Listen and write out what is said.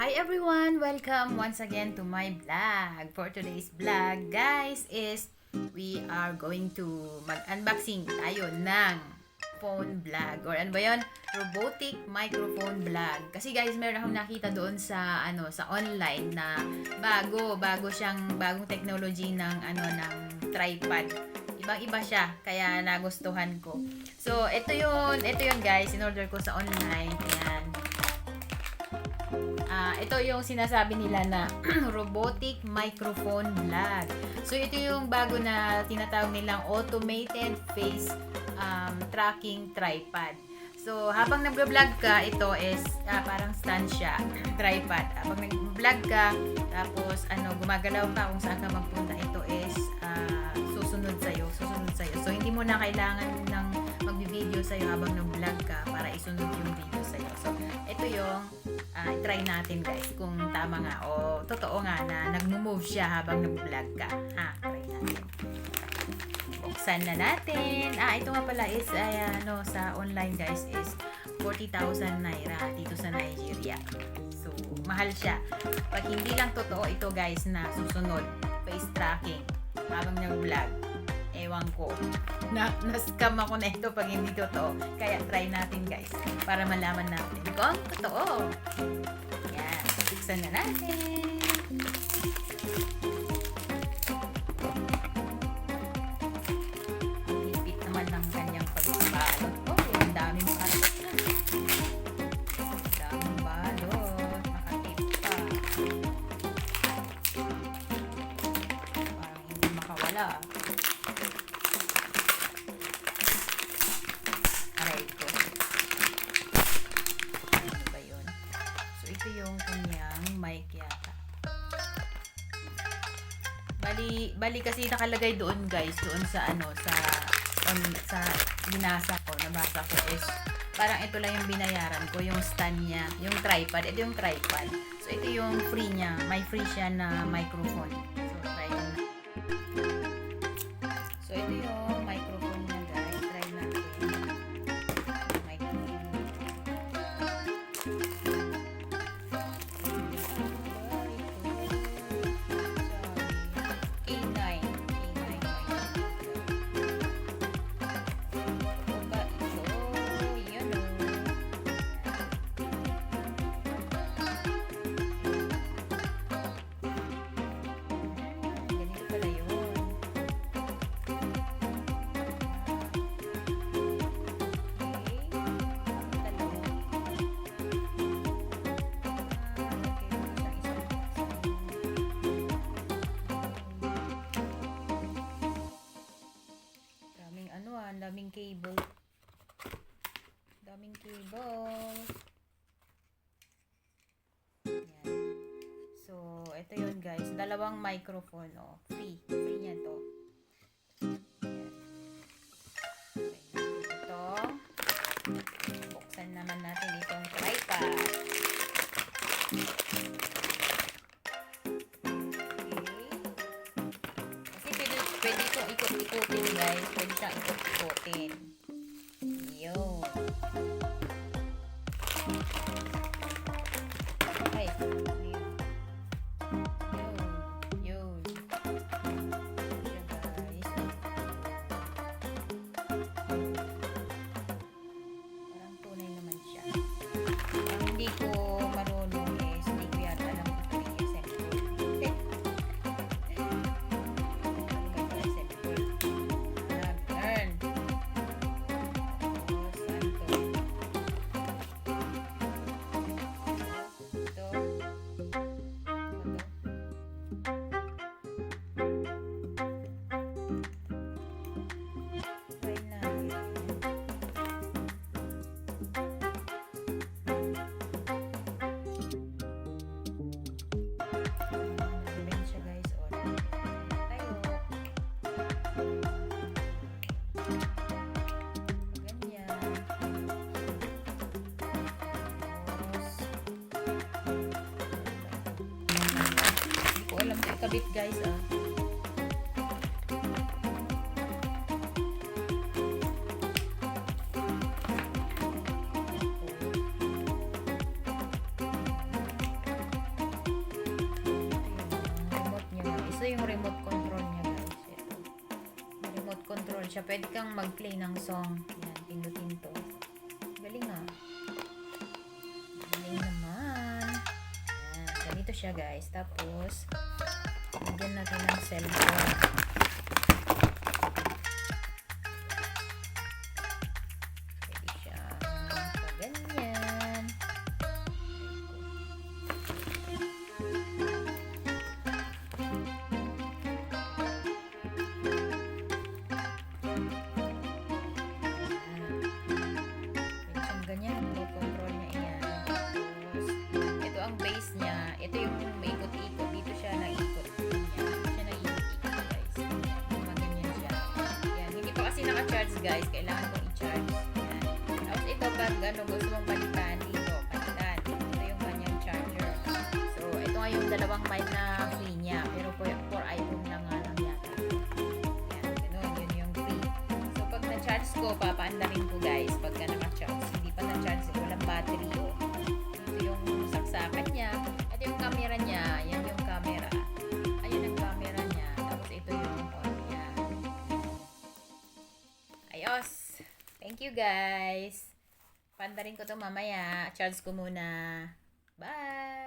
Hi everyone! Welcome once again to my vlog. For today's vlog, guys, is we are going to mag-unboxing tayo ng phone vlog. Or ano ba yun? Robotic microphone vlog. Kasi guys, meron akong nakita doon sa sa online na bagong technology ng ng tripod. Ibang-iba siya, kaya nagustuhan ko. So, ito yun guys, in order ko sa online. Ayan. Ito yung sinasabi nila na robotic microphone vlog. So, ito yung bago na tinatawag nilang automated face tracking tripod. So, habang nag-vlog ka, ito is parang stand siya, tripod. Habang nag-vlog ka, tapos gumagalaw ka kung saan ka magpunta, ito is susunod sa'yo. So, hindi mo na kailangan ng mag-video sa'yo habang nag-vlog ka para isunod yung video sa'yo. So, ito yung try natin guys kung tama nga o totoo nga na nag-move siya habang nag-vlog ka. Try natin. Buksan na natin. Ito nga pala is sa online guys is 40,000 naira dito sa Nigeria. So, mahal siya. Pag hindi lang totoo ito guys na susunod face tracking habang nag-vlog, ewan ko. Na-scam ako na ito pag hindi totoo. Kaya try natin guys para malaman natin kung totoo. Yan. Buksan na natin. Hipit naman ng kanyang pagbalot. Ang daming balot. Daming balot. Nakatip pa. Parang hindi makawala. Ito yung kanyang mic yata. Bali kasi nakalagay doon guys, doon sa sa binasa ko, nabasa ko is parang ito lang yung binayaran ko, yung stand niya, yung tripod. Ito yung tripod. So ito yung free niya, may free siya na microphone. So try na. So ito yung microphone niya guys, try natin. Daming cable. Daming cable. Yan. So, ito yun guys. Dalawang microphone, Free. Free niya to. Yan. Ito. Buksan naman natin itong tripod. Pwede itong ikot-ikotin guys. Pwede siyang ikot-ikotin. Yun. Ay. Yun. Siya guys. Parang tunay naman siya. Ang hindi ko marunong is hindi ko yata alam kung ito yung kabit guys siya. Pwede kang mag-play ng song. Yan, pindutin to. Galing ah. Galing naman. Yan, ganito siya guys. Tapos, lagyan natin ng cellphone. Pwede siya ganyan. Ganyan, control niya yan. Tapos, ito ang base niya. Ito yung maikot-ikot. Dito siya naikot. Yan. Dito siya naikot-ikot, guys. Ganyan siya. Yan. Hindi pa kasi naka-charge, guys. Kailangan kong i-charge. Yan. Tapos, ito pag gusto mong palitan, dito, palitan. Ito yung kanyang charger. So, ito nga yung dalawang mic na free niya. Pero for iPhone lang nga lang yata. Yan. Ganun. Yun yung free. So, pag na-charge ko, papaandarin ko, guys. Pagka naka-charge. Na-charge, walang battery oh. Ito yung saksakan niya. Ito yung camera niya. Yan yung camera. Ayun ang camera niya. Tapos ito yung on niya. Ayos. Thank you guys. Pandarin ko to mamaya. Charge ko muna. Bye!